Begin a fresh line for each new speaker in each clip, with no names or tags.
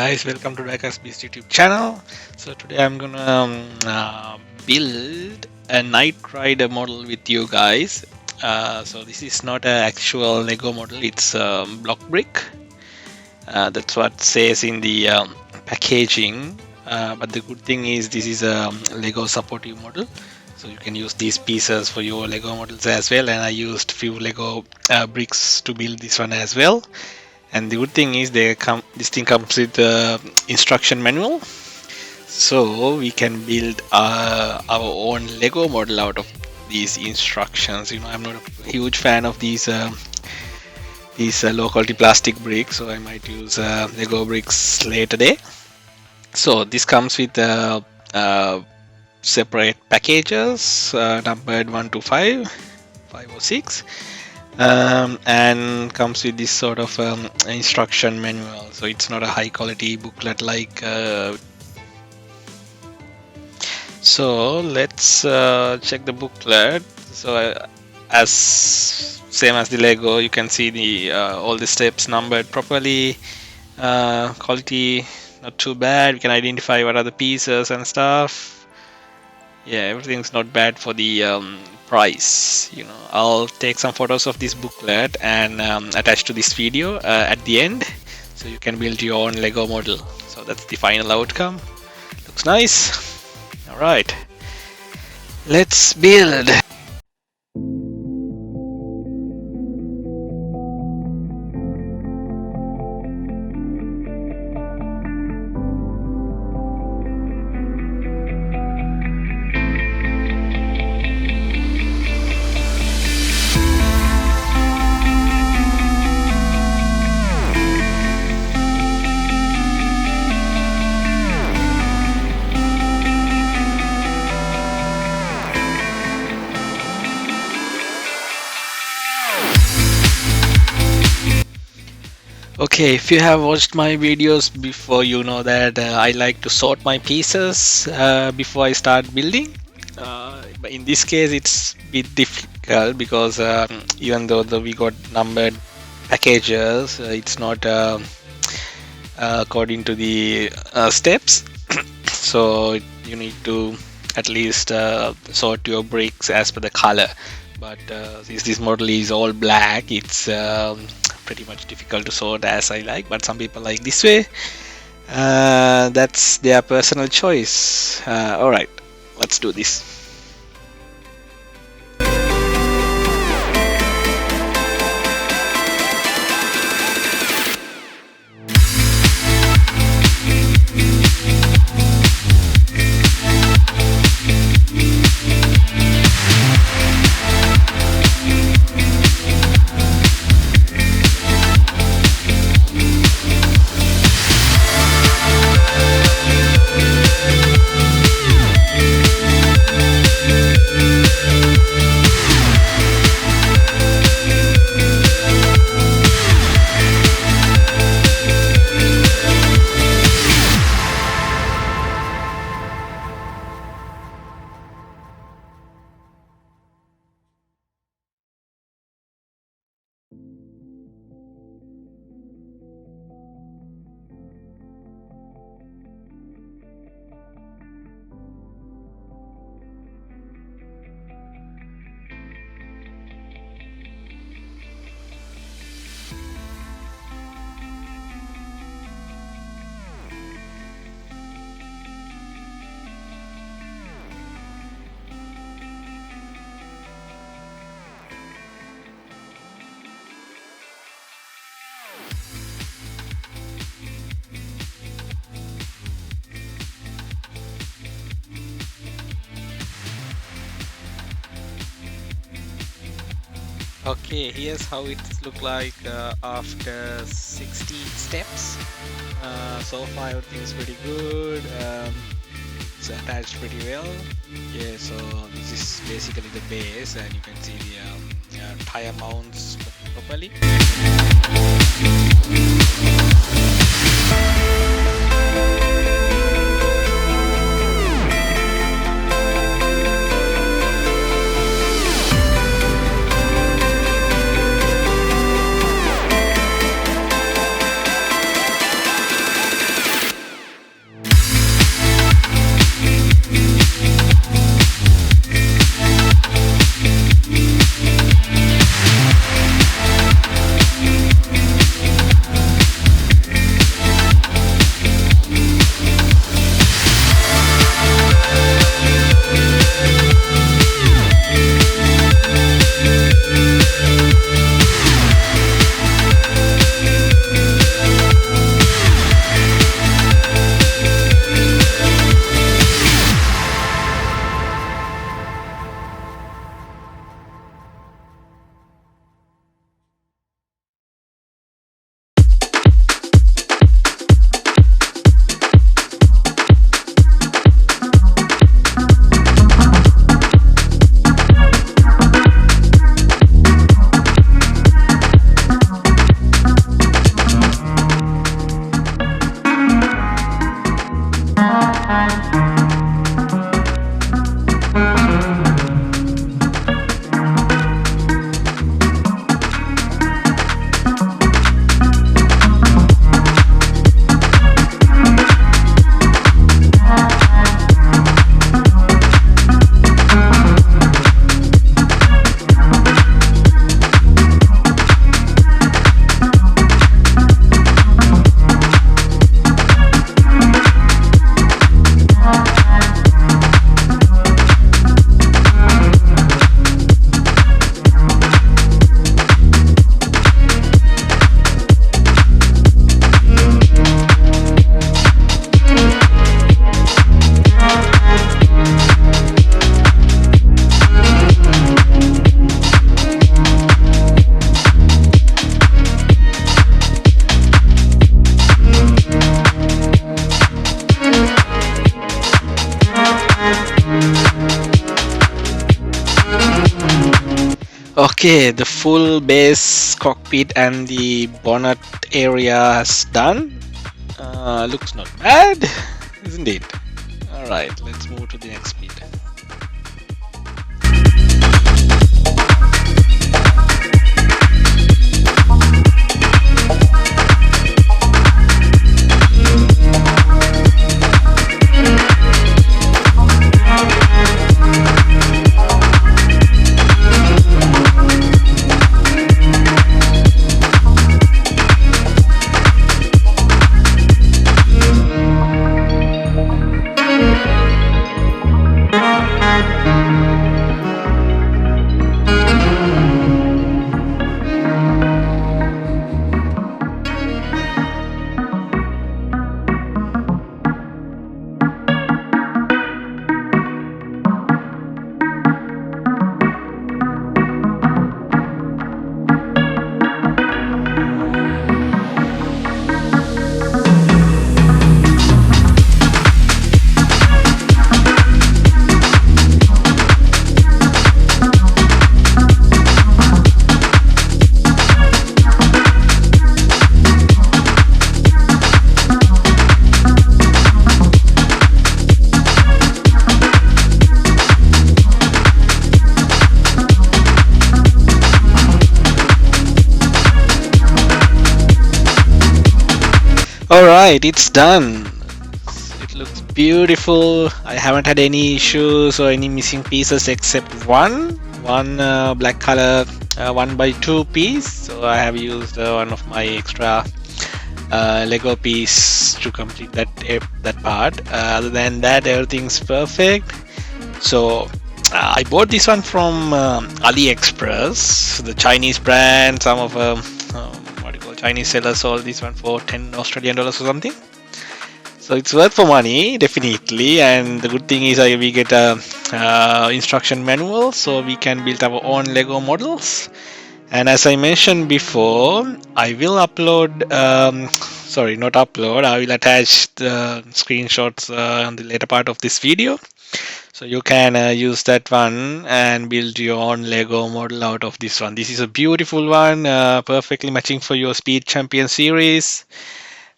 guys, welcome to Daikas Beast YouTube channel. So today I'm gonna build a Knight Rider model with you guys. So this is not an actual Lego model, it's block brick. That's what says in the packaging. But the good thing is this is a Lego supportive model. So you can use these pieces for your Lego models as well. And I used few Lego bricks to build this one as well. And the good thing is this thing comes with the instruction manual, so we can build our own Lego model out of these instructions. I'm not a huge fan of these low quality plastic bricks, so I might use Lego bricks later day. So this comes with separate packages numbered 1 to 5 or 6. And comes with this sort of instruction manual, so it's not a high quality booklet like so let's check the booklet. So as same as the Lego, you can see the all the steps numbered properly. Quality not too bad. We can identify what are the pieces and stuff. Yeah, everything's not bad for the price. I'll take some photos of this booklet and attach to this video at the end, so you can build your own Lego model. So that's the final outcome. Looks nice. All right, let's build. Okay, if you have watched my videos before, you know that I like to sort my pieces before I start building. But in this case, it's a bit difficult because even though we got numbered packages, it's not according to the steps. So you need to at least sort your bricks as per the color. But since this model is all black, it's pretty much difficult to sort as I like, but some people like this way. That's their personal choice. Alright, let's do this. Okay, here's how it look like after 60 steps. So far everything's pretty good. It's attached pretty well. Yeah, so this is basically the base, and you can see the tire mounts properly. Okay, the full base cockpit and the bonnet area is done. Looks not bad, isn't it? Alright, let's move to the next speed. Alright, it's done. It looks beautiful. I haven't had any issues or any missing pieces except one black color 1x2 piece. So I have used one of my extra Lego piece to complete that part. Other than that, everything's perfect. So I bought this one from AliExpress, the Chinese brand. Some of what do you call Chinese sellers sold this one for 10 Australian dollars or something. So it's worth for money, definitely. And the good thing is we get a instruction manual, so we can build our own Lego models. And as I mentioned before, I will upload. Sorry, not upload. I will attach the screenshots on the later part of this video. So you can use that one and build your own Lego model out of this one. This is a beautiful one, perfectly matching for your Speed Champion series.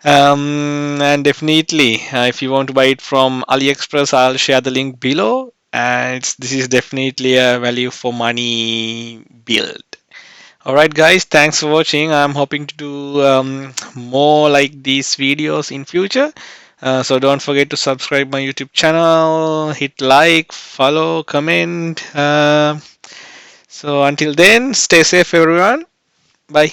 And definitely, if you want to buy it from AliExpress, I'll share the link below. And this is definitely a value for money build. Alright guys, thanks for watching. I'm hoping to do more like these videos in future. So don't forget to subscribe my YouTube channel, hit like, follow, comment. So until then, stay safe everyone. Bye.